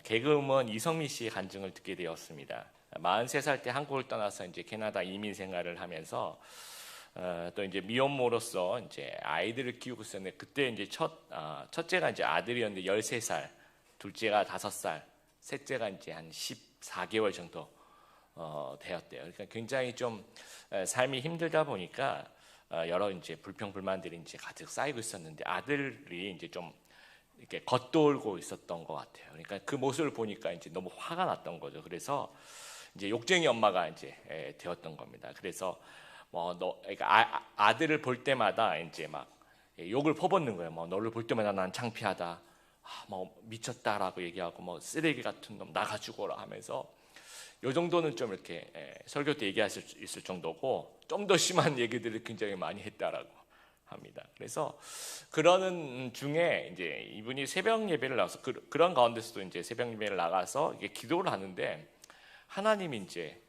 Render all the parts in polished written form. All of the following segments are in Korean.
개그우먼 이성미 씨의 간증을 듣게 되었습니다. 43살 때 한국을 떠나서 이제 캐나다 이민 생활을 하면서 또 이제 미혼모로서 이제 아이들을 키우고 있었는데, 그때 이제 첫째가 이제 아들이었는데 13살, 둘째가 5살, 셋째가 이제 한 14개월 정도 되었대요. 그러니까 굉장히 좀 삶이 힘들다 보니까 여러 이제 불평불만들이 이제 가득 쌓이고 있었는데, 아들이 이제 좀 이렇게 겉돌고 있었던 것 같아요. 그러니까 그 모습을 보니까 이제 너무 화가 났던 거죠. 그래서 이제 욕쟁이 엄마가 이제 되었던 겁니다. 그래서 그러니까 아들을 볼 때마다 이제 막 욕을 퍼붓는 거예요. 너를 볼 때마다 난 창피하다, 미쳤다라고 얘기하고, 쓰레기 같은 놈 나가 죽어라 하면서, 요 정도는 좀 이렇게 설교 때 얘기할 수 있을 정도고, 좀 더 심한 얘기들을 굉장히 많이 했다라고 합니다. 그래서 그러는 중에 이제 이분이 새벽 예배를 나가서 그런 가운데서도 이제 새벽 예배를 나가서 이게 기도를 하는데, 하나님이 이제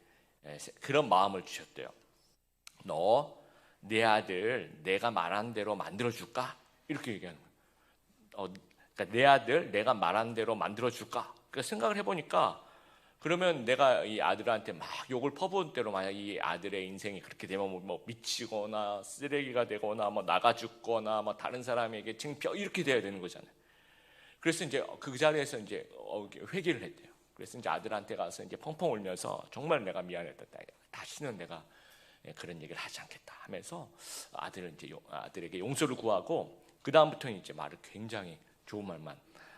그런 마음을 주셨대요. 너 내 아들 내가 말한 대로 만들어 줄까? 이렇게 얘기하는 거예요. 그러니까 내 아들 내가 말한 대로 만들어 줄까? 그러니까 생각을 해보니까, 그러면 내가 이 아들한테 막 욕을 퍼부은 대로 만약 이 아들의 인생이 그렇게 되면 미치거나 쓰레기가 되거나 나가 죽거나 다른 사람에게 창피하고 이렇게 돼야 되는 거잖아요. 그래서 이제 그 자리에서 이제 회개를 했대요. 그래서 이제 아들한테 가서 이제 펑펑 울면서 정말 내가 미안했다, 다시는 내가 그런 얘기를 하지 않겠다 하면서 아들에게 용서를 구하고, 그 다음부터는 이제 말을 굉장히 좋은 말만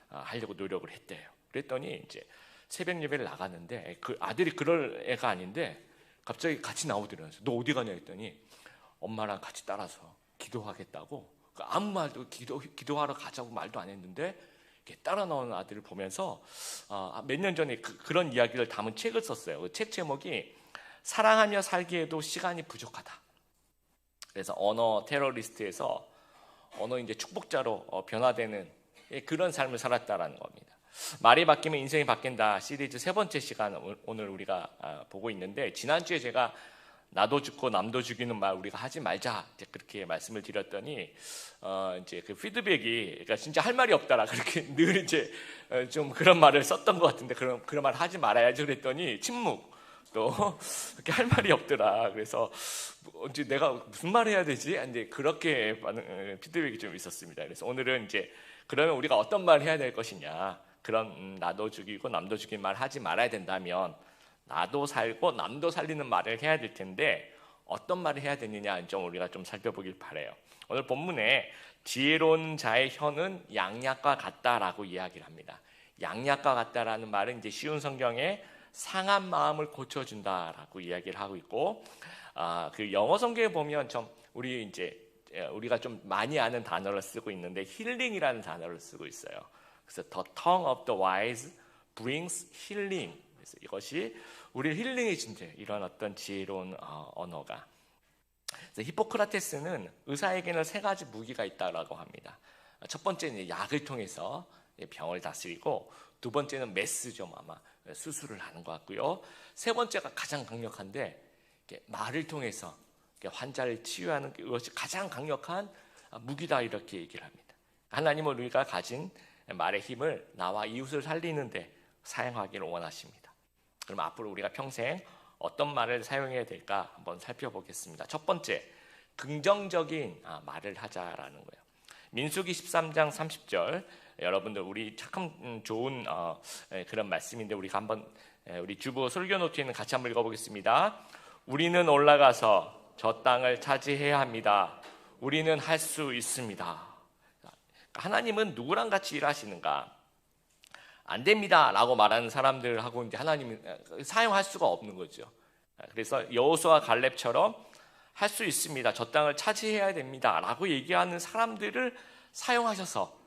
하려고 노력을 했대요. 그랬더니 이제 새벽 예배를 나갔는데, 그 아들이 그럴 애가 아닌데 갑자기 같이 나오더라고요. 너 어디 가냐 했더니 엄마랑 같이 따라서 기도하겠다고. 아무 말도 기도하러 가자고 말도 안 했는데 이렇게 따라 나오는 아들을 보면서 몇 년 전에 그런 이야기를 담은 책을 썼어요. 그 책 제목이 사랑하며 살기에도 시간이 부족하다. 그래서 언어 테러리스트에서 언어 이제 축복자로 변화되는 그런 삶을 살았다라는 겁니다. 말이 바뀌면 인생이 바뀐다 시리즈 세 번째 시간 오늘 우리가 보고 있는데, 지난주에 제가 나도 죽고 남도 죽이는 말 우리가 하지 말자 이제 그렇게 말씀을 드렸더니 이제 그 피드백이, 그러니까 진짜 할 말이 없다라 그렇게 늘 이제 좀 그런 말을 썼던 것 같은데, 그런 말 하지 말아야지 그랬더니 침묵, 또 그렇게 할 말이 없더라. 그래서 이제 내가 무슨 말 해야 되지? 이제 그렇게 피드백이 좀 있었습니다. 그래서 오늘은 이제 그러면 우리가 어떤 말 해야 될 것이냐, 그런 나도 죽이고 남도 죽이는 말 하지 말아야 된다면 나도 살고 남도 살리는 말을 해야 될 텐데, 어떤 말을 해야 되느냐 좀 우리가 좀 살펴보길 바래요. 오늘 본문에 지혜로운 자의 혀는 양약과 같다라고 이야기를 합니다. 양약과 같다라는 말은 이제 쉬운 성경에 상한 마음을 고쳐준다라고 이야기를 하고 있고, 그 영어 성경에 보면 좀 우리가 좀 많이 아는 단어를 쓰고 있는데, 힐링이라는 단어를 쓰고 있어요. 그래서 the tongue of the wise brings healing. 그래서 이것이 우리를 힐링해 준대요. 이런 어떤 지혜로운 언어가. 그래서 히포크라테스는 의사에게는 3가지 무기가 있다라고 합니다. 첫 번째는 약을 통해서 병을 다스리고, 두 번째는 메스죠, 아마 수술을 하는 것 같고요. 세 번째가 가장 강력한데, 말을 통해서 환자를 치유하는 것이 가장 강력한 무기다 이렇게 얘기를 합니다. 하나님은 우리가 가진 말의 힘을 나와 이웃을 살리는데 사용하기를 원하십니다. 그럼 앞으로 우리가 평생 어떤 말을 사용해야 될까 한번 살펴보겠습니다. 첫 번째, 긍정적인 말을 하자라는 거예요. 민수기 13장 30절, 여러분들 우리 참 좋은 그런 말씀인데, 우리가 한번 우리 주보 설교 노트에는 같이 한번 읽어보겠습니다. 우리는 올라가서 저 땅을 차지해야 합니다. 우리는 할 수 있습니다. 하나님은 누구랑 같이 일하시는가? 안 됩니다 라고 말하는 사람들하고 이제 하나님은 사용할 수가 없는 거죠. 그래서 여호수아 갈렙처럼 할 수 있습니다, 저 땅을 차지해야 됩니다 라고 얘기하는 사람들을 사용하셔서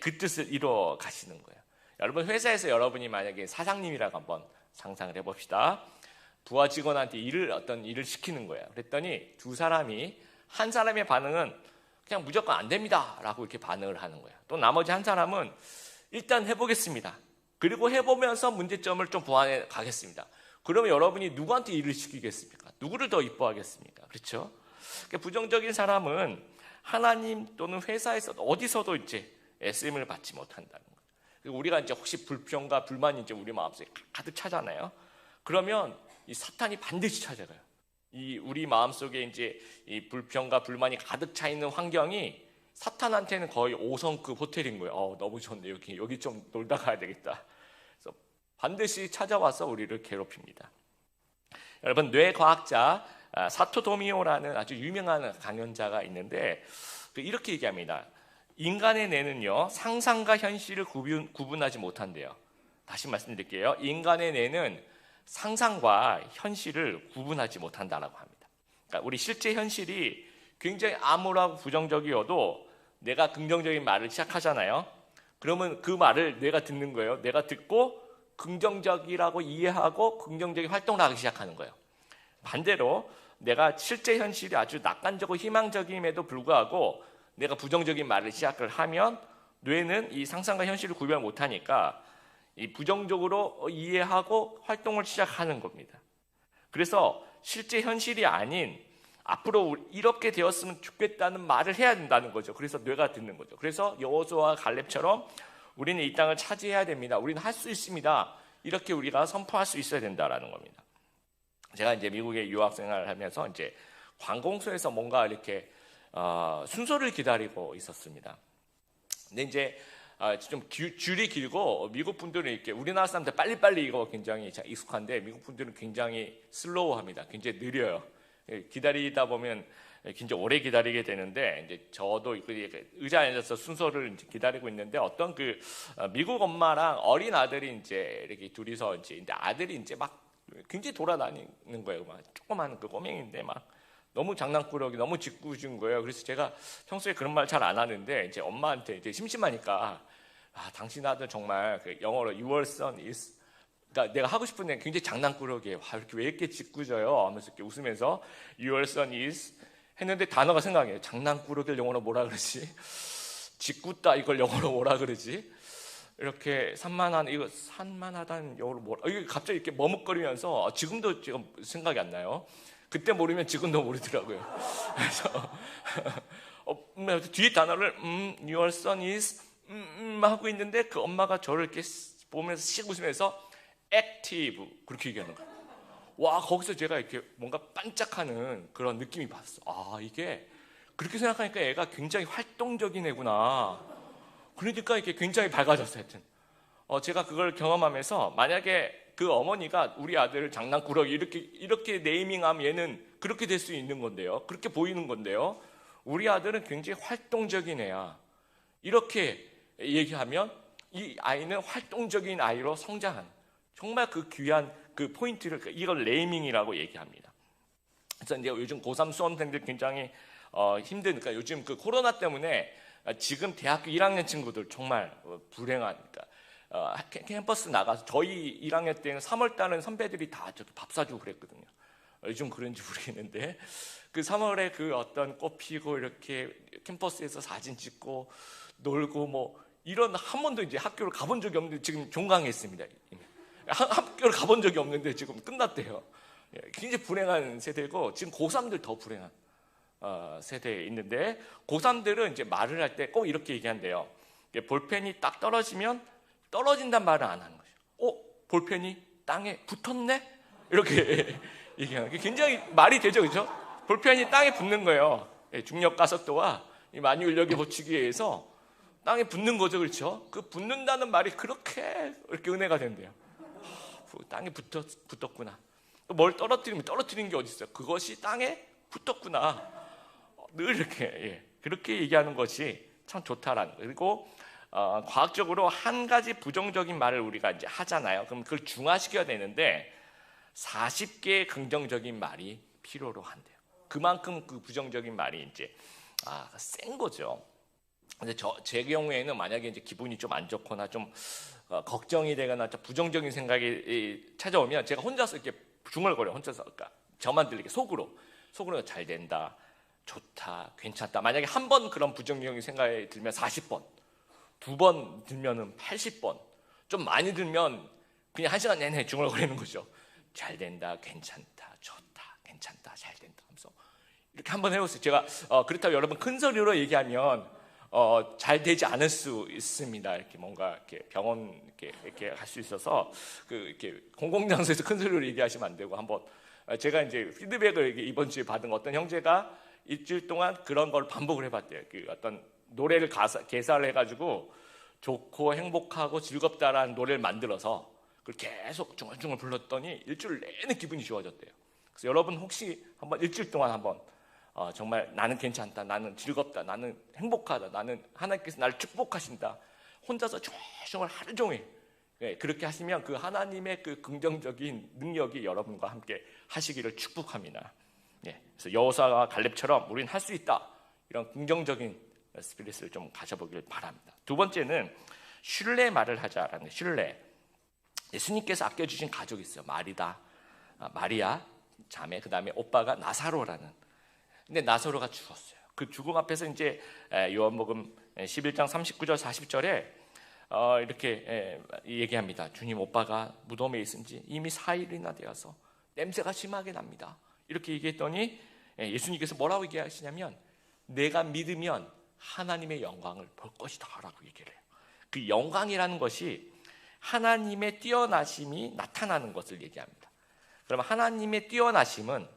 그 뜻을 이루어 가시는 거예요. 여러분, 회사에서 여러분이 만약에 사장님이라고 한번 상상을 해봅시다. 부하 직원한테 어떤 일을 시키는 거예요. 그랬더니 한 사람의 반응은 그냥 무조건 안 됩니다 라고 이렇게 반응을 하는 거예요. 또 나머지 한 사람은 일단 해보겠습니다, 그리고 해보면서 문제점을 좀 보완해 가겠습니다. 그러면 여러분이 누구한테 일을 시키겠습니까? 누구를 더 이뻐하겠습니까? 그렇죠? 그러니까 부정적인 사람은 하나님 또는 회사에서 어디서도 이제 쓰임을 받지 못한다는 거예요. 그리고 우리가 이제 혹시 불평과 불만이 이제 우리 마음속에 가득 차잖아요. 그러면 이 사탄이 반드시 찾아가요. 이 우리 마음속에 이제 이 불평과 불만이 가득 차 있는 환경이 사탄한테는 거의 5성급 호텔인 거예요. 너무 좋네. 여기 좀 놀다 가야 되겠다. 그래서 반드시 찾아와서 우리를 괴롭힙니다. 여러분, 뇌과학자 사토토미오라는 아주 유명한 강연자가 있는데 이렇게 얘기합니다. 인간의 뇌는요, 상상과 현실을 구분하지 못한대요. 다시 말씀드릴게요. 인간의 뇌는 상상과 현실을 구분하지 못한다라고 합니다. 그러니까 우리 실제 현실이 굉장히 암울하고 부정적이어도 내가 긍정적인 말을 시작하잖아요. 그러면 그 말을 내가 듣는 거예요. 내가 듣고 긍정적이라고 이해하고 긍정적인 활동을 하기 시작하는 거예요. 반대로 내가 실제 현실이 아주 낙관적이고 희망적임에도 불구하고 내가 부정적인 말을 시작을 하면 뇌는 이 상상과 현실을 구별 못하니까 이 부정적으로 이해하고 활동을 시작하는 겁니다. 그래서 실제 현실이 아닌 앞으로 이렇게 되었으면 좋겠다는 말을 해야 된다는 거죠. 그래서 뇌가 듣는 거죠. 그래서 여호수아와 갈렙처럼 우리는 이 땅을 차지해야 됩니다. 우리는 할 수 있습니다. 이렇게 우리가 선포할 수 있어야 된다라는 겁니다. 제가 이제 미국에 유학 생활을 하면서 이제 관공서에서 뭔가 이렇게 순서를 기다리고 있었습니다. 근데 이제 좀 줄이 길고 미국 분들은 이렇게 우리나라 사람들 빨리빨리 이거 굉장히 익숙한데 미국 분들은 굉장히 슬로우합니다. 굉장히 느려요. 기다리다 보면 굉장히 오래 기다리게 되는데 이제 저도 의자에 앉아서 순서를 이제 기다리고 있는데 어떤 미국 엄마랑 어린 아들이 이제 이렇게 둘이서 이제 아들이 이제 막 굉장히 돌아다니는 거예요. 막 조그만 꼬맹인데 막 너무 장난꾸러기, 너무 짓궂은 거예요. 그래서 제가 평소에 그런 말 잘 안 하는데 이제 엄마한테 이제 심심하니까 당신 아들 정말 영어로 your son is, 그러니까 내가 하고 싶은 데 굉장히 장난꾸러기예요. 왜 이렇게 짓궂어요? 하면서 이렇게 웃으면서 your son is 했는데 단어가 생각해요. 장난꾸러기를 영어로 뭐라 그러지? 짓궂다 이걸 영어로 뭐라 그러지? 이렇게 산만하다는 영어로 뭐라? 이게 갑자기 이렇게 머뭇거리면서 지금도 지금 생각이 안 나요. 그때 모르면 지금도 모르더라고요. 그래서 뒤에 단어를 your son is 하고 있는데 그 엄마가 저를 이렇게 보면서 씩 웃으면서 active 그렇게 얘기하는 거예요. 와, 거기서 제가 이렇게 뭔가 반짝하는 그런 느낌이 받았어. 이게 그렇게 생각하니까 애가 굉장히 활동적인 애구나. 그러니까 이게 굉장히 밝아졌어요. 하여튼 제가 그걸 경험하면서 만약에 그 어머니가 우리 아들을 장난꾸러기 이렇게 네이밍하면 얘는 그렇게 될 수 있는 건데요. 그렇게 보이는 건데요. 우리 아들은 굉장히 활동적인 애야. 이렇게 얘기하면 이 아이는 활동적인 아이로 성장한 정말 그 귀한 그 포인트를 이걸 네이밍이라고 얘기합니다. 그래서 이제 요즘 고3 수험생들 굉장히 힘드니까 요즘 그 코로나 때문에 지금 대학교 1학년 친구들 정말 불행하니까 캠퍼스 나가서 저희 1학년 때는 3월 달은 선배들이 다 저기 밥 사주고 그랬거든요. 요즘 그런지 모르겠는데 그 3월에 그 어떤 꽃 피고 이렇게 캠퍼스에서 사진 찍고 놀고 뭐 이런 한 번도 이제 학교를 가본 적이 없는데 지금 종강했습니다. 학교를 가본 적이 없는데 지금 끝났대요. 굉장히 불행한 세대고 지금 고3들 더 불행한 세대에 있는데 고3들은 이제 말을 할 때 꼭 이렇게 얘기한대요. 볼펜이 딱 떨어지면 떨어진단 말을 안 하는 거죠. 볼펜이 땅에 붙었네? 이렇게 얘기하는 게 굉장히 말이 되죠, 그렇죠? 볼펜이 땅에 붙는 거예요. 중력 가속도와 이 만유인력에 붙이기 위해서 땅에 붙는 거죠, 그렇죠? 그 붙는다는 말이 그렇게 이렇게 은혜가 된대요. 땅에 붙었구나. 뭘 떨어뜨리면 떨어뜨린 게 어디 있어요? 그것이 땅에 붙었구나. 늘 이렇게 그렇게 얘기하는 것이 참 좋다라는. 그리고 과학적으로 한 가지 부정적인 말을 우리가 이제 하잖아요. 그럼 그걸 중화시켜야 되는데 40개의 긍정적인 말이 필요로 한대요. 그만큼 그 부정적인 말이 이제 센 거죠. 근데 제 경우에는 만약에 이제 기분이 좀 안 좋거나 좀 걱정이 되거나 좀 부정적인 생각이 찾아오면 제가 혼자서 이렇게 중얼거려. 혼자서 그러니까 저만 들리게 속으로 잘 된다, 좋다, 괜찮다. 만약에 한 번 그런 부정적인 생각이 들면 40번, 두 번 들면은 80번, 좀 많이 들면 그냥 1시간 내내 중얼거리는 거죠. 잘 된다, 괜찮다, 좋다, 괜찮다, 잘 된다 하면서 이렇게 한번 해보세요. 제가 그렇다고 여러분 큰 소리로 얘기하면 잘 되지 않을 수 있습니다. 이렇게 뭔가 이렇게 병원 이렇게 할 수 있어서 이렇게 공공장소에서 큰 소리로 얘기하시면 안 되고 한번 제가 이제 피드백을 이번 주에 받은 어떤 형제가 일주일 동안 그런 걸 반복을 해봤대요. 어떤 노래를 개사를 해가지고 좋고 행복하고 즐겁다라는 노래를 만들어서 그걸 계속 중얼중얼 불렀더니 일주일 내내 기분이 좋아졌대요. 그래서 여러분 혹시 한번 일주일 동안 한번 정말 나는 괜찮다, 나는 즐겁다, 나는 행복하다, 나는 하나님께서 나를 축복하신다, 혼자서 정말 하루 종일 그렇게 하시면 그 하나님의 그 긍정적인 능력이 여러분과 함께 하시기를 축복합니다. 그래서 여호수아와 갈렙처럼 우리는 할 수 있다, 이런 긍정적인 스피릿을 좀 가져보길 바랍니다. 두 번째는 신뢰 말을 하자라는 신뢰. 예수님께서 아껴주신 가족이 있어요. 마리아 자매, 그 다음에 오빠가 나사로라는. 근데 나사로가 죽었어요. 그 죽음 앞에서 이제 요한복음 11장 39절 40절에 이렇게 얘기합니다. 주님, 오빠가 무덤에 있은지 이미 4일이나 되어서 냄새가 심하게 납니다. 이렇게 얘기했더니 예수님께서 뭐라고 얘기하시냐면 내가 믿으면 하나님의 영광을 볼 것이다 라고 얘기를 해요. 그 영광이라는 것이 하나님의 뛰어나심이 나타나는 것을 얘기합니다. 그러면 하나님의 뛰어나심은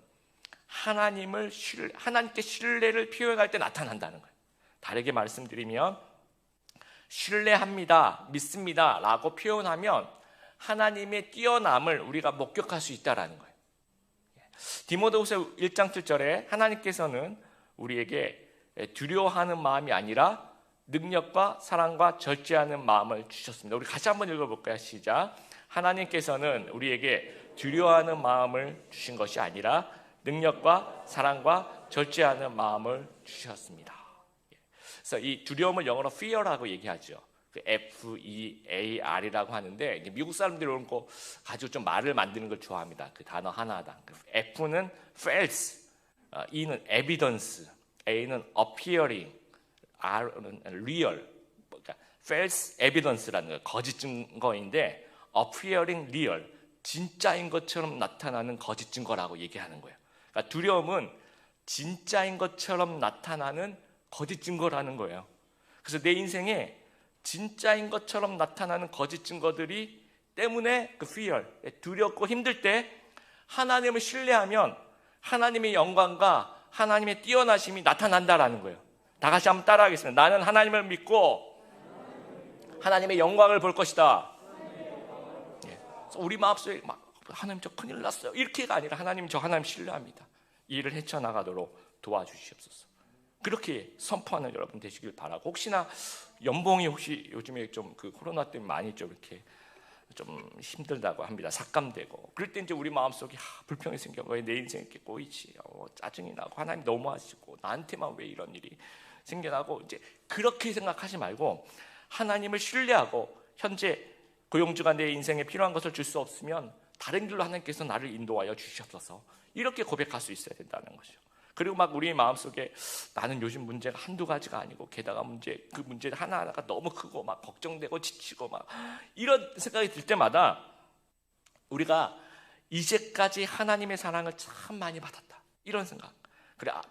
하나님께 신뢰를 표현할 때 나타난다는 거예요. 다르게 말씀드리면 신뢰합니다, 믿습니다 라고 표현하면 하나님의 뛰어남을 우리가 목격할 수 있다는 거예요. 디모데후서 1장 7절에 하나님께서는 우리에게 두려워하는 마음이 아니라 능력과 사랑과 절제하는 마음을 주셨습니다. 우리 같이 한번 읽어볼까요? 시작. 하나님께서는 우리에게 두려워하는 마음을 주신 것이 아니라 능력과 사랑과 절제하는 마음을 주셨습니다. 그래서 이 두려움을 영어로 fear라고 얘기하죠. F-E-A-R이라고 하는데 미국 사람들이 이런 거 가지고 좀 말을 만드는 걸 좋아합니다. 그 단어 하나당. F는 false, E는 evidence, A는 appearing, R는 real. 그러니까 false evidence라는 거예요. 거짓 증거인데 appearing real, 진짜인 것처럼 나타나는 거짓 증거라고 얘기하는 거예요. 그러니까 두려움은 진짜인 것처럼 나타나는 거짓 증거라는 거예요. 그래서 내 인생에 진짜인 것처럼 나타나는 거짓 증거들이 때문에 그 fear, 두렵고 힘들 때 하나님을 신뢰하면 하나님의 영광과 하나님의 뛰어나심이 나타난다라는 거예요. 다 같이 한번 따라하겠습니다. 나는 하나님을 믿고 하나님의 영광을 볼 것이다. 우리 마음속에 막 하나님 저 큰일 났어요 이렇게가 아니라 하나님 저 하나님 신뢰합니다. 이 일을 헤쳐나가도록 도와주시옵소서. 그렇게 선포하는 여러분 되시길 바라고, 혹시나 연봉이 혹시 요즘에 좀 그 코로나 때문에 많이 좀 이렇게 좀 힘들다고 합니다. 삭감되고 그럴 때 이제 우리 마음속에 불평이 생겨. 왜 내 인생 이렇게 꼬이지? 짜증이 나고 하나님 너무하시고 나한테만 왜 이런 일이 생겨나고, 이제 그렇게 생각하지 말고 하나님을 신뢰하고 현재 고용주가 내 인생에 필요한 것을 줄 수 없으면 다른 길로 하나님께서 나를 인도하여 주시옵소서, 이렇게 고백할 수 있어야 된다는 것이죠. 그리고 막 우리 마음속에 나는 요즘 문제가 한두 가지가 아니고 게다가 그 문제 하나하나가 너무 크고 막 걱정되고 지치고 막 이런 생각이 들 때마다 우리가 이제까지 하나님의 사랑을 참 많이 받았다, 이런 생각.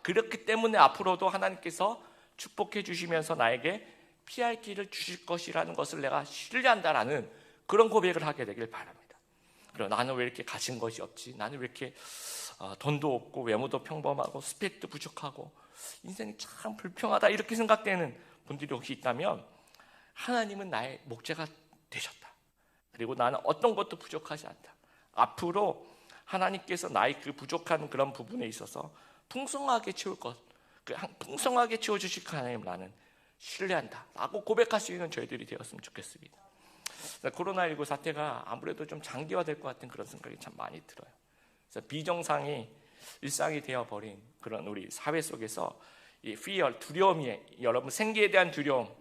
그렇기 때문에 앞으로도 하나님께서 축복해 주시면서 나에게 피할 길을 주실 것이라는 것을 내가 신뢰한다라는 그런 고백을 하게 되길 바랍니다. 그리고 나는 왜 이렇게 가진 것이 없지? 나는 왜 이렇게 돈도 없고 외모도 평범하고 스펙도 부족하고 인생이 참 불평하다, 이렇게 생각되는 분들이 혹시 있다면 하나님은 나의 목재가 되셨다. 그리고 나는 어떤 것도 부족하지 않다. 앞으로 하나님께서 나의 그 부족한 그런 부분에 있어서 풍성하게 채울 것, 풍성하게 채워주실 하나님 나는 신뢰한다 라고 고백할 수 있는 저희들이 되었으면 좋겠습니다. 코로나19 사태가 아무래도 좀 장기화될 것 같은 그런 생각이 참 많이 들어요. 그래서 비정상이 일상이 되어버린 그런 우리 사회 속에서 이 fear, 두려움이, 여러분 생계에 대한 두려움,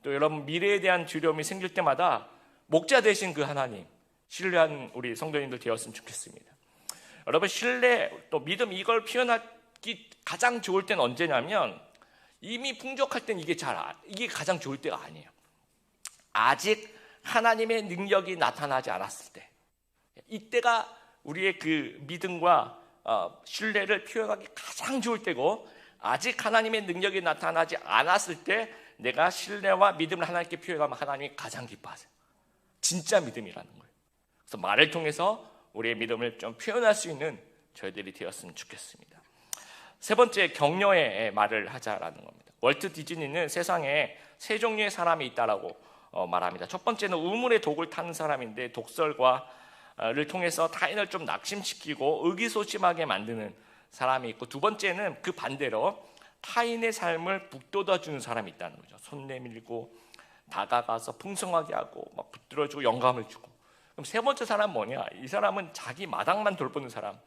또 여러분 미래에 대한 두려움이 생길 때마다 목자 되신 그 하나님 신뢰한 우리 성도님들 되었으면 좋겠습니다. 여러분 신뢰 또 믿음, 이걸 표현하기 가장 좋을 때는 언제냐면 이미 풍족할 땐 이게 가장 좋을 때가 아니에요. 아직 하나님의 능력이 나타나지 않았을 때, 이때가 우리의 그 믿음과 신뢰를 표현하기 가장 좋을 때고, 아직 하나님의 능력이 나타나지 않았을 때 내가 신뢰와 믿음을 하나님께 표현하면 하나님이 가장 기뻐하세요. 진짜 믿음이라는 거예요. 그래서 말을 통해서 우리의 믿음을 좀 표현할 수 있는 저희들이 되었으면 좋겠습니다. 세 번째, 격려의 말을 하자라는 겁니다. 월트 디즈니는 세상에 세 종류의 사람이 있다라고 말합니다. 첫 번째는 우물의 독을 타는 사람인데, 독설과를 통해서 타인을 좀 낙심시키고 의기소침하게 만드는 사람이 있고, 두 번째는 그 반대로 타인의 삶을 북돋아주는 사람이 있다는 거죠. 손 내밀고 다가가서 풍성하게 하고 막 붙들어주고 영감을 주고. 그럼 세 번째 사람은 뭐냐? 이 사람은 자기 마당만 돌보는 사람.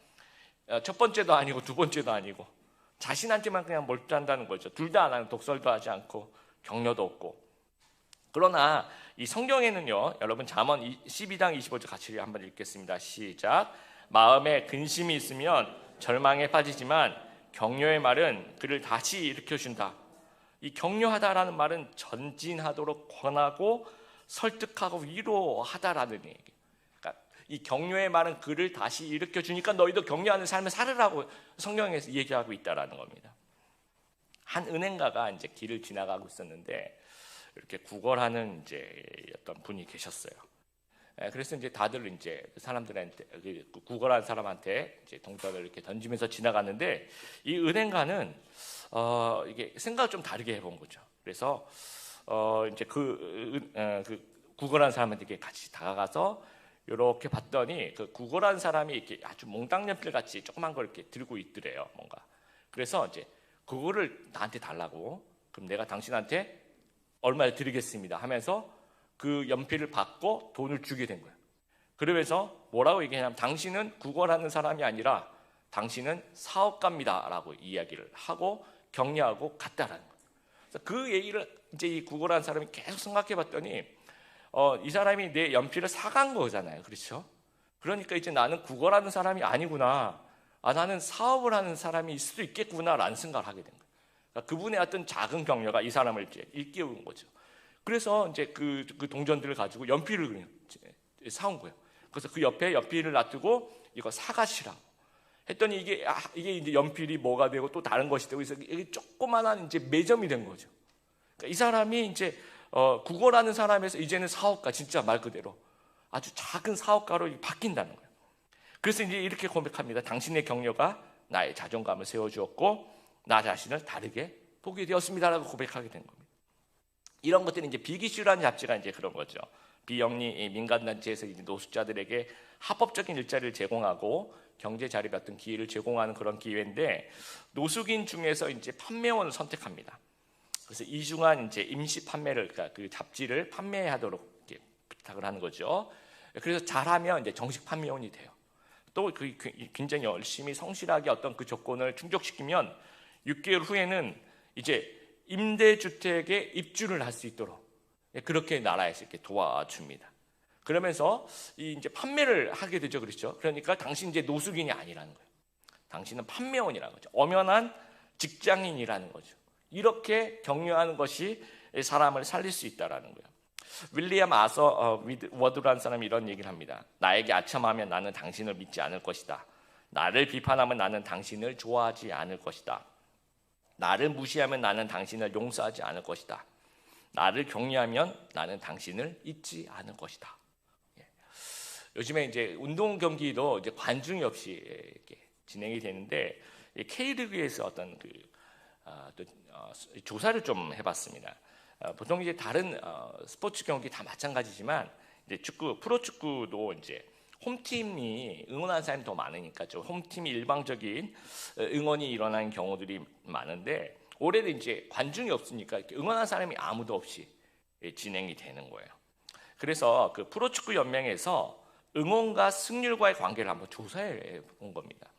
첫 번째도 아니고 두 번째도 아니고 자신한테만 그냥 몰두한다는 거죠. 둘 다 안 하는, 독설도 하지 않고 격려도 없고. 그러나 이 성경에는요, 여러분 잠언 12장 25절 같이 한번 읽겠습니다. 시작. 마음에 근심이 있으면 절망에 빠지지만 격려의 말은 그를 다시 일으켜준다. 이 격려하다라는 말은 전진하도록 권하고 설득하고 위로하다라는 얘기. 그러니까 이 격려의 말은 그를 다시 일으켜주니까 너희도 격려하는 삶을 살으라고 성경에서 얘기하고 있다라는 겁니다. 한 은행가가 이제 길을 지나가고 있었는데 이렇게 구걸하는 이제 어떤 분이 계셨어요. 그래서 이제 다들 이제 사람들한테, 구걸한 사람한테 이제 동전을 이렇게 던지면서 지나갔는데, 이 은행가는 이게 생각을 좀 다르게 해본 거죠. 그래서 이제 그 구걸한 사람한테 같이 다가가서 이렇게 봤더니 그 구걸한 사람이 이렇게 아주 몽땅연필 같이 조그만 걸 이렇게 들고 있더래요, 뭔가. 그래서 이제 그거를 나한테 달라고, 그럼 내가 당신한테 얼마를 드리겠습니다 하면서 그 연필을 받고 돈을 주게 된 거예요. 그러면서 뭐라고 얘기하냐면, 당신은 구걸하는 사람이 아니라 당신은 사업가입니다 라고 이야기를 하고 격려하고 갔다라는 거예요. 그래서 그 얘기를 이제 이 구걸한 사람이 계속 생각해 봤더니 이 사람이 내 연필을 사간 거잖아요. 그렇죠? 그러니까 이제 나는 구걸하는 사람이 아니구나, 나는 사업을 하는 사람일 수도 있겠구나 라는 생각을 하게 된 거예요. 그러니까 그분의 어떤 작은 격려가 이 사람을 이제 일깨운 거죠. 그래서 이제 그 동전들을 가지고 연필을 그냥 사온 거예요. 그래서 그 옆에 연필을 놔두고 이거 사가시라고 했더니 이게 이제 연필이 뭐가 되고 또 다른 것이 되고, 그래서 이게 조그만한 이제 매점이 된 거죠. 그러니까 이 사람이 이제 구걸하는 사람에서 이제는 사업가, 진짜 말 그대로 아주 작은 사업가로 바뀐다는 거예요. 그래서 이제 이렇게 고백합니다. 당신의 격려가 나의 자존감을 세워주었고 나 자신을 다르게 보게 되었습니다라고 고백하게 된 겁니다. 이런 것들이 이제 비기슈라는 잡지가 이제 그런 거죠. 비영리 민간단체에서 이제 노숙자들에게 합법적인 일자리를 제공하고 경제 자립의 어떤 기회를 제공하는 그런 기회인데, 노숙인 중에서 이제 판매원을 선택합니다. 그래서 이중한 이제 임시 판매를, 그러니까 그 잡지를 판매하도록 이렇게 부탁을 하는 거죠. 그래서 잘하면 이제 정식 판매원이 돼요. 또 그 굉장히 열심히 성실하게 어떤 그 조건을 충족시키면 6개월 후에는 이제 임대주택에 입주를 할 수 있도록 그렇게 나라에서 이렇게 도와줍니다. 그러면서 이제 판매를 하게 되죠, 그렇죠? 그러니까 당신 이제 노숙인이 아니라는 거예요. 당신은 판매원이라는 거죠. 엄연한 직장인이라는 거죠. 이렇게 격려하는 것이 사람을 살릴 수 있다라는 거예요. 윌리엄 아서 워드라는 사람이 이런 얘기를 합니다. 나에게 아첨하면 나는 당신을 믿지 않을 것이다. 나를 비판하면 나는 당신을 좋아하지 않을 것이다. 나를 무시하면 나는 당신을 용서하지 않을 것이다. 나를 격려하면 나는 당신을 잊지 않을 것이다. 요즘에 이제 운동 경기도 이제 관중이 없이 이렇게 진행이 되는데, K리그에서 어떤 조사를 좀 해봤습니다. 보통 이제 다른 스포츠 경기 다 마찬가지지만 이제 축구, 프로축구도 이제 홈팀이 응원하는 사람이 더 많으니까 좀 홈팀이 일방적인 응원이 일어나는 경우들이 많은데, 올해는 이제 관중이 없으니까 응원하는 사람이 아무도 없이 진행이 되는 거예요. 그래서 그 프로축구 연맹에서 응원과 승률과의 관계를 한번 조사해 본 겁니다.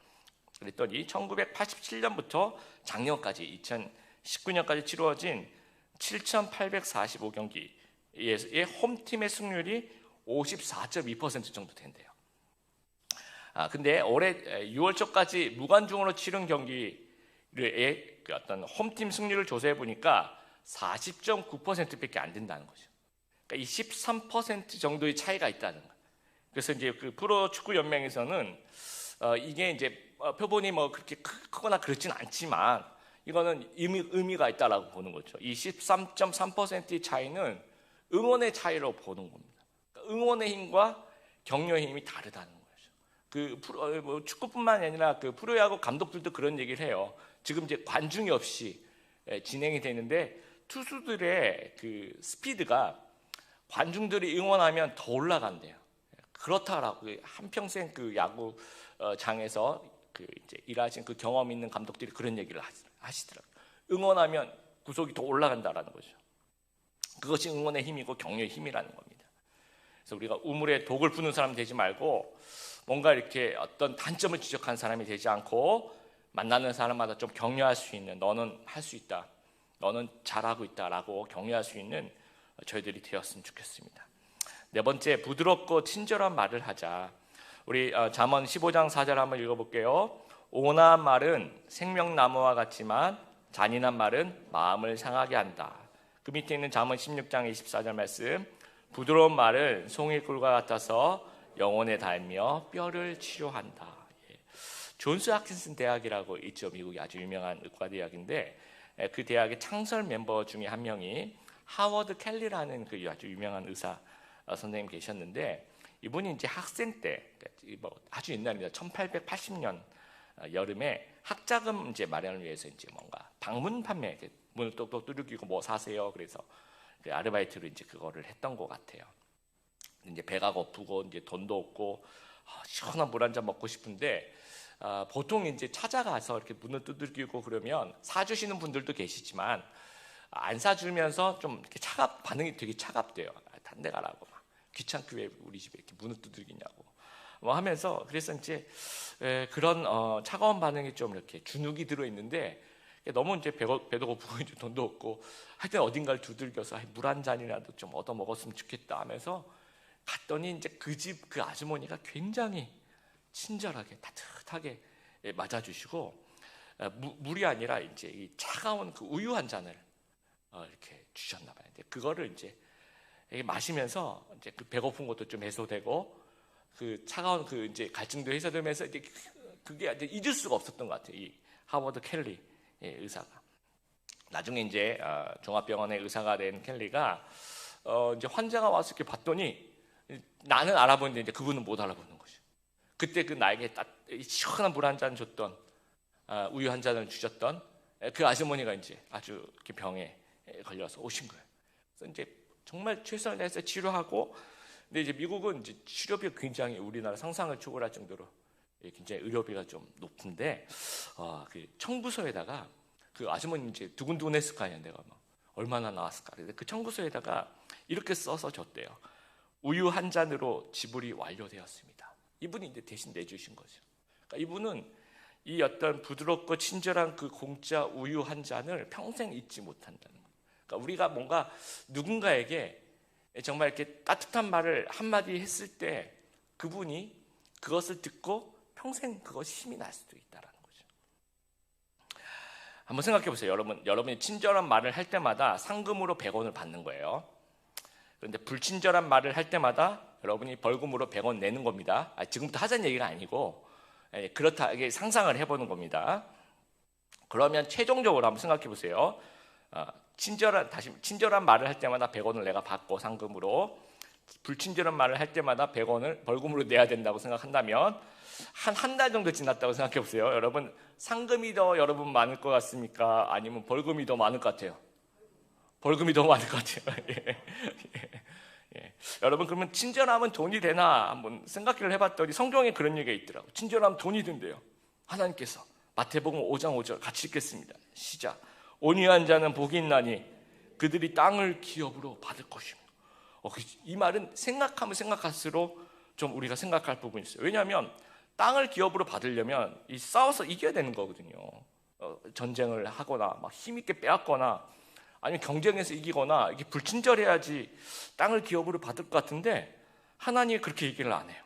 그랬더니 1987년부터 작년까지 2019년까지 치루어진 7,845경기의 홈팀의 승률이 54.2% 정도 된대요. 근데 올해 6월 초까지 무관중으로 치른 경기의 그 어떤 홈팀 승률을 조사해 보니까 40.9%밖에 안 된다는 거죠. 그러니까 이 13% 정도의 차이가 있다는 거예요. 그래서 이제 그 프로 축구 연맹에서는 이게 이제 표본이 뭐 그렇게 크거나 그렇진 않지만 이거는 의미가 있다라고 보는 거죠. 이 13.3%의 차이는 응원의 차이로 보는 겁니다. 그러니까 응원의 힘과 격려의 힘이 다르다는 거죠. 뭐 축구뿐만 아니라 그 프로야구 감독들도 그런 얘기를 해요. 지금 이제 관중이 없이 진행이 되는데 투수들의 그 스피드가 관중들이 응원하면 더 올라간대요. 그렇다라고 한평생 그 야구장에서 그 이제 일하신 그 경험 있는 감독들이 그런 얘기를 하시더라고요. 응원하면 구속이 더 올라간다라는 거죠. 그것이 응원의 힘이고 격려의 힘이라는 겁니다. 그래서 우리가 우물에 독을 푸는 사람 되지 말고 뭔가 이렇게 어떤 단점을 지적한 사람이 되지 않고 만나는 사람마다 좀 격려할 수 있는, 너는 할 수 있다, 너는 잘하고 있다라고 격려할 수 있는 저희들이 되었으면 좋겠습니다. 네 번째, 부드럽고 친절한 말을 하자. 우리 잠언 15장 4절 한번 읽어볼게요. 온화한 말은 생명나무와 같지만 잔인한 말은 마음을 상하게 한다. 그 밑에 있는 잠언 16장 24절 말씀, 부드러운 말은 송이꿀과 같아서 영혼에 닿으며 뼈를 치료한다. 존스 핫킨슨 대학이라고 있죠. 미국이 아주 유명한 의과대학인데 그 대학의 창설 멤버 중에 한 명이 하워드 켈리라는 그 아주 유명한 의사 선생님 계셨는데, 이분이 이제 학생 때, 아주 옛날입니다. 1880년 여름에 학자금 이제 마련을 위해서 이제 뭔가 방문 판매, 문을 똑똑 두들기고 뭐 사세요. 그래서 아르바이트로 이제 그거를 했던 것 같아요. 이제 배가 고프고 이제 돈도 없고 시원한 물 한 잔 먹고 싶은데 보통 이제 찾아가서 이렇게 문을 두들기고 그러면 사주시는 분들도 계시지만 안 사주면서 좀 이렇게 반응이 되게 차갑대요. 딴 데 가라고 막 귀찮게 왜 우리 집에 이렇게 문을 두들기냐고 뭐 하면서, 그래서 이제 그런 차가운 반응이 좀 이렇게 주눅이 들어 있는데 너무 이제 배도 고프고 이제 돈도 없고 하여튼 어딘가를 두들겨서 물 한 잔이라도 좀 얻어 먹었으면 좋겠다 하면서 갔더니 이제 그 집 그 아주머니가 굉장히 친절하게 따뜻하게 맞아주시고 물이 아니라 이제 이 차가운 그 우유 한 잔을 이렇게 주셨나 봐요. 그거를 이제 마시면서 이제 그 배고픈 것도 좀 해소되고 그 차가운 그 이제 갈증도 해소되면서 이제 그게 이제 잊을 수가 없었던 것 같아요. 이 하워드 켈리 의사가 나중에 이제 종합병원의 의사가 된 켈리가 이제 환자가 와서 이렇게 봤더니 나는 알아보는데 이제 그분은 못 알아보는 거죠. 그때 그 나에게 시원한 물 한 잔 줬던 우유 한 잔을 주셨던 그 아주머니가 이제 아주 이렇게 병에 걸려서 오신 거예요. 그래서 이제 정말 최선을 다해서 치료하고, 근데 이제 미국은 이제 치료비가 굉장히 우리나라 상상을 초월할 정도로 굉장히 의료비가 좀 높은데 그 청구서에다가 그 아주머니 이제 두근두근했을 거 아니에요. 내가 막 얼마나 나왔을까. 근데 그 청구서에다가 이렇게 써서 줬대요. 우유 한 잔으로 지불이 완료되었습니다. 이분이 이제 대신 내주신 거죠. 그러니까 이분은 이 어떤 부드럽고 친절한 그 공짜 우유 한 잔을 평생 잊지 못한다는 거예요. 그러니까 우리가 뭔가 누군가에게 정말 이렇게 따뜻한 말을 한마디 했을 때 그분이 그것을 듣고 평생 그것이 힘이 날 수도 있다는 거죠. 한번 생각해 보세요. 여러분이 친절한 말을 할 때마다 상금으로 100원을 받는 거예요. 그런데 불친절한 말을 할 때마다 여러분이 벌금으로 100원 내는 겁니다. 지금부터 하자는 얘기가 아니고 그렇다 이게 상상을 해보는 겁니다. 그러면 최종적으로 한번 생각해 보세요. 친절한 말을 할 때마다 100원을 내가 받고 상금으로, 불친절한 말을 할 때마다 100원을 벌금으로 내야 된다고 생각한다면 한 달 정도 지났다고 생각해 보세요. 여러분 상금이 더 여러분 많을 것 같습니까? 아니면 벌금이 더 많을 것 같아요? 벌금이 더 많을 것 같아요. 여러분 그러면 친절하면 돈이 되나 한번 생각을 해봤더니 성경에 그런 얘기가 있더라고요. 친절하면 돈이 된대요. 하나님께서 마태복음 5장 5절 같이 읽겠습니다. 시작. 온유한 자는 복이 있나니 그들이 땅을 기업으로 받을 것이며. 이 말은 생각하면 생각할수록 좀 우리가 생각할 부분이 있어요. 왜냐하면 땅을 기업으로 받으려면 이 싸워서 이겨야 되는 거거든요. 전쟁을 하거나 막 힘있게 빼앗거나 아니면 경쟁에서 이기거나 이게 불친절해야지 땅을 기업으로 받을 것 같은데 하나님이 그렇게 얘기를 안 해요.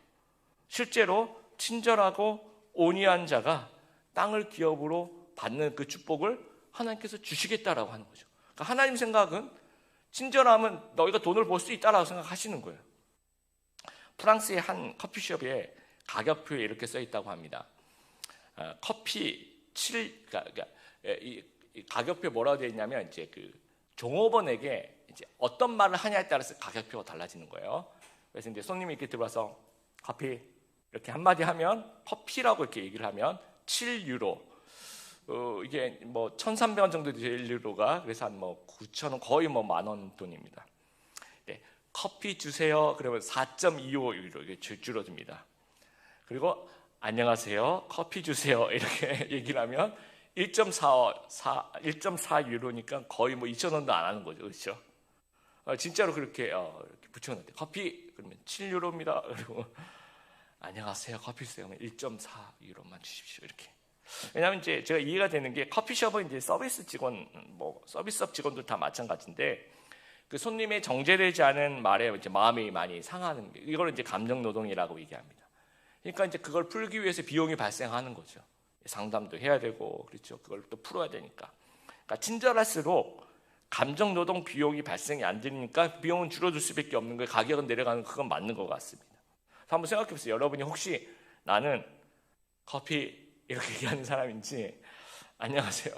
실제로 친절하고 온유한 자가 땅을 기업으로 받는 그 축복을 하나님께서 주시겠다라고 하는 거죠. 그러니까 하나님 생각은 친절하면 너희가 돈을 벌 수 있다라고 생각하시는 거예요. 프랑스의 한 커피숍에 가격표에 이렇게 써 있다고 합니다. 커피 7, 그러니까 이 가격표 뭐라고 되어 있냐면 이제 그 종업원에게 이제 어떤 말을 하냐에 따라서 가격표가 달라지는 거예요. 그래서 이제 손님이 이렇게 들어와서 커피 이렇게 한마디 하면 커피라고 이렇게 얘기를 하면 7유로. 이게 뭐 1,300원 정도 될 유로가 그래서 한 뭐 9,000원 거의 뭐 10,000원 돈입니다. 네, 커피 주세요. 그러면 4.25 유로 이게 줄어듭니다. 그리고 안녕하세요. 커피 주세요. 이렇게 얘기를 하면 1.4 유로니까 거의 뭐 2,000원도 안 하는 거죠. 그렇죠? 진짜로 그렇게 붙여놨대. 커피 그러면 7유로입니다. 그리고 안녕하세요. 커피 주세요. 1.4 유로만 주십시오. 이렇게. 왜냐하면 이제 제가 이해가 되는 게 커피숍은 이제 서비스 직원, 뭐 서비스업 직원들 다 마찬가지인데 그 손님의 정제되지 않은 말에 이제 마음이 많이 상하는 게 이걸 이제 감정 노동이라고 얘기합니다. 그러니까 이제 그걸 풀기 위해서 비용이 발생하는 거죠. 상담도 해야 되고 그렇죠. 그걸 또 풀어야 되니까. 그러니까 친절할수록 감정 노동 비용이 발생이 안 되니까 비용은 줄어들 수밖에 없는 거예요. 가격은 내려가는 그건 맞는 것 같습니다. 그래서 한번 생각해 보세요. 여러분이 혹시 나는 커피 이렇게 얘기하는 사람인지 안녕하세요.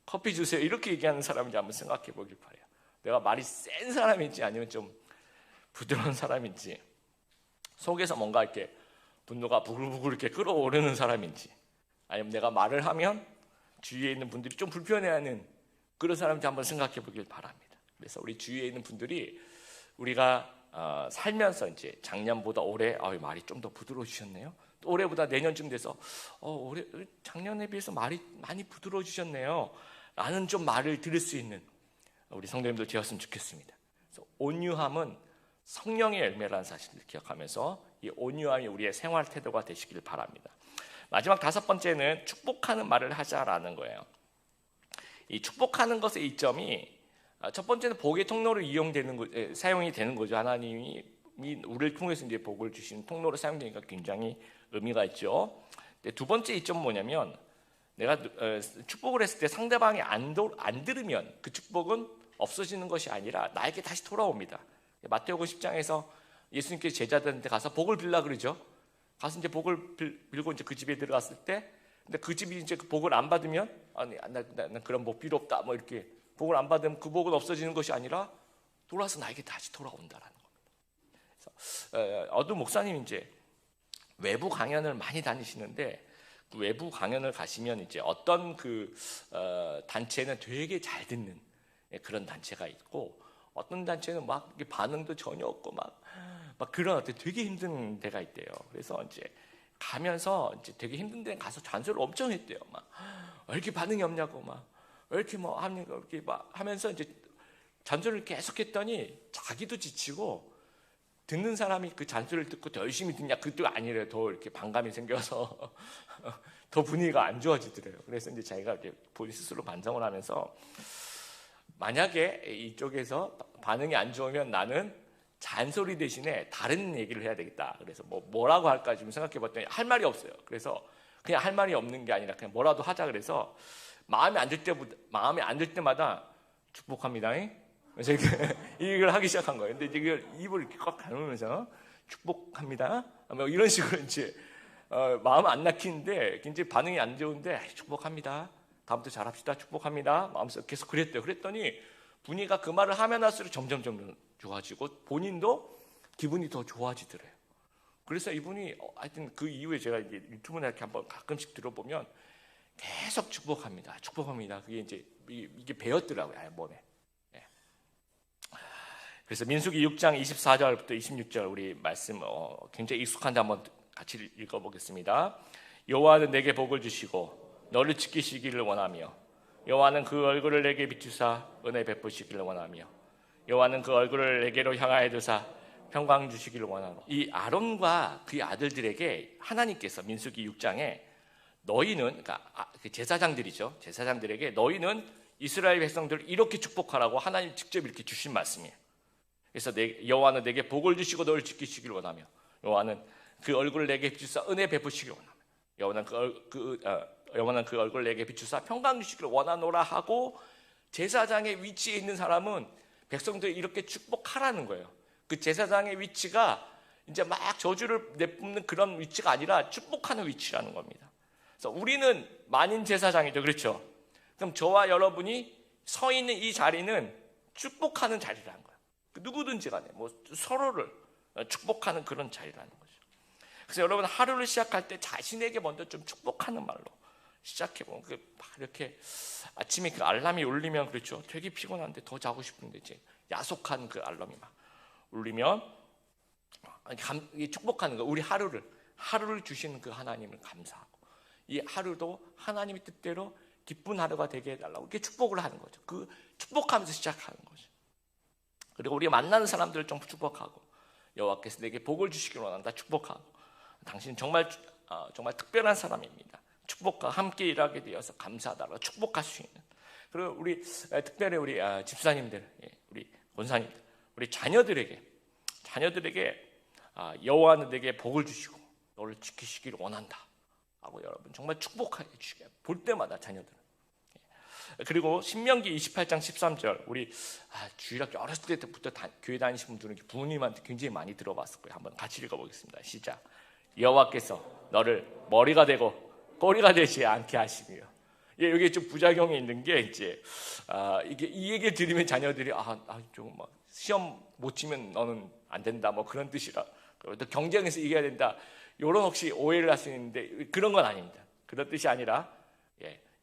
커피 주세요. 이렇게 얘기하는 사람인지 한번 생각해 보길 바래요. 내가 말이 센 사람인지 아니면 좀 부드러운 사람인지 속에서 뭔가 이렇게 분노가 부글부글 이렇게 끓어오르는 사람인지 아니면 내가 말을 하면 주위에 있는 분들이 좀 불편해하는 그런 사람인지 한번 생각해 보길 바랍니다. 그래서 우리 주위에 있는 분들이 우리가 살면서 이제 작년보다 올해 말이 좀 더 부드러워지셨네요. 또 올해보다 내년쯤 돼서 올해 작년에 비해서 말이 많이 부드러워지셨네요. 라는 좀 말을 들을 수 있는 우리 성도님들 되었으면 좋겠습니다. 그래서 온유함은 성령의 열매라는 사실을 기억하면서 이 온유함이 우리의 생활 태도가 되시길 바랍니다. 마지막 5번째는 축복하는 말을 하자라는 거예요. 이 축복하는 것의 이점이 첫 번째는 복의 통로로 사용이 되는 거죠. 하나님이 우리를 통해서 이제 복을 주시는 통로로 사용되니까 굉장히 의미가 있죠. 근데 두 번째 이점은 뭐냐면 내가 축복을 했을 때 상대방이 안 들으면 그 축복은 없어지는 것이 아니라 나에게 다시 돌아옵니다. 마태복음 10장에서 예수님께서 제자들한테 가서 복을 빌라 그러죠. 가서 이제 복을 빌고 이제 그 집에 들어갔을 때, 근데 그 집이 이제 그 복을 안 받으면 아니 난 그런 복 필요 없다 뭐 이렇게 복을 안 받으면 그 복은 없어지는 것이 아니라 돌아서 나에게 다시 돌아온다라는 겁니다. 그래서 어두 목사님 이제 외부 강연을 많이 다니시는데 그 외부 강연을 가시면 이제 어떤 그 단체는 되게 잘 듣는 그런 단체가 있고 어떤 단체는 막 반응도 전혀 없고 막 그런 되게 힘든 데가 있대요. 그래서 이제 가면서 이제 되게 힘든 데 가서 잔소리를 엄청 했대요. 막 왜 이렇게 반응이 없냐고 막 왜 이렇게 뭐 합니까 이렇게 막 하면서 이제 잔소리를 계속했더니 자기도 지치고 듣는 사람이 그 잔소리를 듣고 더 열심히 듣냐 그것도 아니래요. 더 이렇게 반감이 생겨서 더 분위기가 안 좋아지더래요. 그래서 이제 자기가 이렇게 본인 스스로 반성을 하면서 만약에 이쪽에서 반응이 안 좋으면 나는 잔소리 대신에 다른 얘기를 해야 되겠다. 그래서 뭐라고 할까 지금 생각해봤더니 할 말이 없어요. 그래서 그냥 할 말이 없는 게 아니라 그냥 뭐라도 하자. 그래서 마음에 안 들 때마다 축복합니다. 그래서 이걸 하기 시작한 거예요. 근데 이걸 입을 이렇게 꽉 다물면서 축복합니다. 뭐 이런 식으로 이제 마음 안 nak히는데 굉장히 반응이 안 좋은데 축복합니다. 다음부터 잘합시다. 축복합니다. 마음속에 계속 그랬대요. 그랬더니 분위기가 그 말을 하면 할수록 점점 좋아지고 본인도 기분이 더 좋아지더래요. 그래서 이분이 하여튼 그 이후에 제가 이제 유튜브나 이렇게 한번 가끔씩 들어보면 계속 축복합니다. 축복합니다. 그게 이제 이게 배웠더라고요. 몸에. 네. 그래서 민수기 6장 24절부터 26절 우리 말씀 굉장히 익숙한데 한번 같이 읽어보겠습니다. 여호와는 내게 복을 주시고 너를 지키시기를 원하며 여호와는 그 얼굴을 내게 비추사 은혜 베푸시기를 원하며 여호와는 그 얼굴을 내게로 향하여 두사 평강 주시기를 원하노. 이 아론과 그의 아들들에게 하나님께서 민수기 6장에 너희는 그러니까 그 제사장들이죠. 제사장들에게 너희는 이스라엘 백성들을 이렇게 축복하라고 하나님 직접 이렇게 주신 말씀이에요. 그래서 여호와는 내게 복을 주시고 너를 지키시기를 원하며 여호와는 그 얼굴을 내게 비추사 은혜 베푸시기를 원하며 여호와는 그 얼굴을 내게 비추사 평강 주시기를 원하노라 하고 제사장의 위치에 있는 사람은 백성들이 이렇게 축복하라는 거예요. 그 제사장의 위치가 이제 막 저주를 내뿜는 그런 위치가 아니라 축복하는 위치라는 겁니다. 그래서 우리는 만인 제사장이죠. 그렇죠? 그럼 저와 여러분이 서 있는 이 자리는 축복하는 자리라는 거예요. 누구든지 간에 뭐 서로를 축복하는 그런 자리라는 거죠. 그래서 여러분 하루를 시작할 때 자신에게 먼저 좀 축복하는 말로 시작해보면 이렇게 아침에 그 알람이 울리면 그렇죠. 되게 피곤한데 더 자고 싶은데 이제 야속한 그 알람이 막 울리면 축복하는 거. 우리 하루를 주시는 그 하나님을 감사하고 이 하루도 하나님의 뜻대로 기쁜 하루가 되게 해달라고 이렇게 축복을 하는 거죠. 그 축복하면서 시작하는 거죠. 그리고 우리가 만나는 사람들을 좀 축복하고 여호와께서 내게 복을 주시길 원한다 축복하고 당신은 정말 특별한 사람입니다. 축복과 함께 일하게 되어서 감사하다고 축복할 수 있는. 그리고 우리 특별히 우리 집사님들, 우리 권사님들, 우리 자녀들에게 여호와는 내게 복을 주시고 너를 지키시기를 원한다 하고 여러분 정말 축복해 주시게 볼 때마다 자녀들은. 그리고 신명기 28장 13절 우리 주일학교 어렸을 때부터 교회 다니시는 분들은 부모님한테 굉장히 많이 들어봤을 거예요. 한번 같이 읽어보겠습니다. 시작. 여호와께서 너를 머리가 되고 꼬리가 되지 않게 하시며. 여기 좀 부작용이 있는 게 이제 이게 이 얘기를 들으면 자녀들이 좀 막 시험 못 치면 너는 안 된다 뭐 그런 뜻이라. 또 경쟁에서 이겨야 된다. 이런 혹시 오해를 할 수 있는데 그런 건 아닙니다. 그런 뜻이 아니라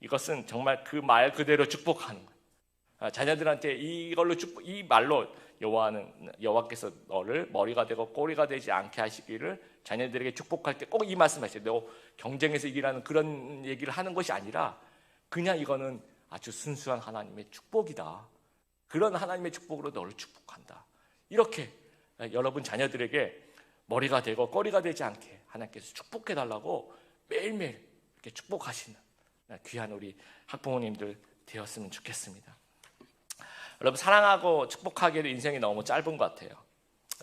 이것은 정말 그 말 그대로 축복하는 거예요. 자녀들한테 이걸로 이 말로 여호와께서 너를 머리가 되고 꼬리가 되지 않게 하시기를 자녀들에게 축복할 때 꼭 이 말씀하세요. 너 경쟁에서 이기라는 그런 얘기를 하는 것이 아니라 그냥 이거는 아주 순수한 하나님의 축복이다. 그런 하나님의 축복으로 너를 축복한다. 이렇게 여러분 자녀들에게 머리가 되고 꼬리가 되지 않게 하나님께서 축복해달라고 매일매일 이렇게 축복하시는 귀한 우리 학부모님들 되었으면 좋겠습니다. 여러분 사랑하고 축복하기에도 인생이 너무 짧은 것 같아요.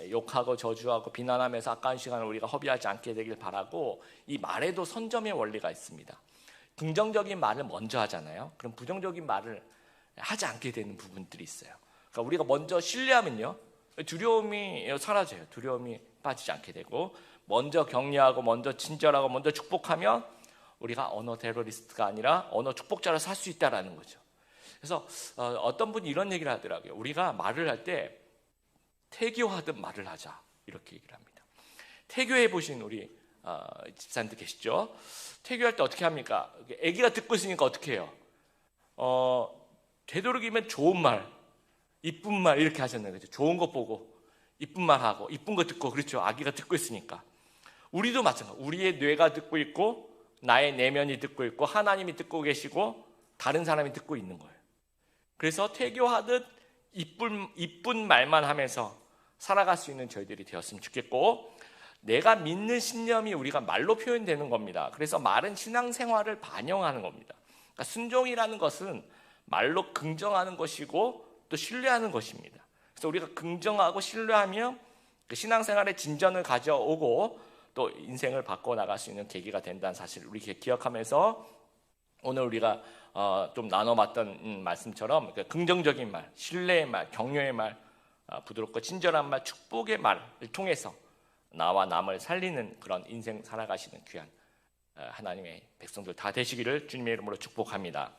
욕하고 저주하고 비난하면서 아까운 시간을 우리가 허비하지 않게 되길 바라고 이 말에도 선점의 원리가 있습니다. 긍정적인 말을 먼저 하잖아요. 그럼 부정적인 말을 하지 않게 되는 부분들이 있어요. 그러니까 우리가 먼저 신뢰하면요 두려움이 사라져요. 두려움이 빠지지 않게 되고 먼저 격려하고 먼저 친절하고 먼저 축복하면 우리가 언어 테러리스트가 아니라 언어 축복자로 살 수 있다라는 거죠. 그래서 어떤 분이 이런 얘기를 하더라고요. 우리가 말을 할 때 태교하듯 말을 하자 이렇게 얘기를 합니다. 태교해 보신 우리 집사님들 계시죠? 태교할 때 어떻게 합니까? 아기가 듣고 있으니까 어떻게 해요? 되도록이면 좋은 말, 이쁜 말 이렇게 하셨나요? 그렇죠? 좋은 거 보고 이쁜 말 하고 이쁜 거 듣고 그렇죠? 아기가 듣고 있으니까. 우리도 마찬가지예요. 우리의 뇌가 듣고 있고 나의 내면이 듣고 있고 하나님이 듣고 계시고 다른 사람이 듣고 있는 거예요. 그래서 태교하듯 이쁜 말만 하면서 살아갈 수 있는 저희들이 되었으면 좋겠고 내가 믿는 신념이 우리가 말로 표현되는 겁니다. 그래서 말은 신앙생활을 반영하는 겁니다. 그러니까 순종이라는 것은 말로 긍정하는 것이고 또 신뢰하는 것입니다. 그래서 우리가 긍정하고 신뢰하며 그 신앙생활에 진전을 가져오고 또 인생을 바꿔나갈 수 있는 계기가 된다는 사실을 우리 기억하면서 오늘 우리가 좀 나눠봤던 말씀처럼 긍정적인 말, 신뢰의 말, 격려의 말, 부드럽고 친절한 말, 축복의 말을 통해서 나와 남을 살리는 그런 인생 살아가시는 귀한 하나님의 백성들 다 되시기를 주님의 이름으로 축복합니다.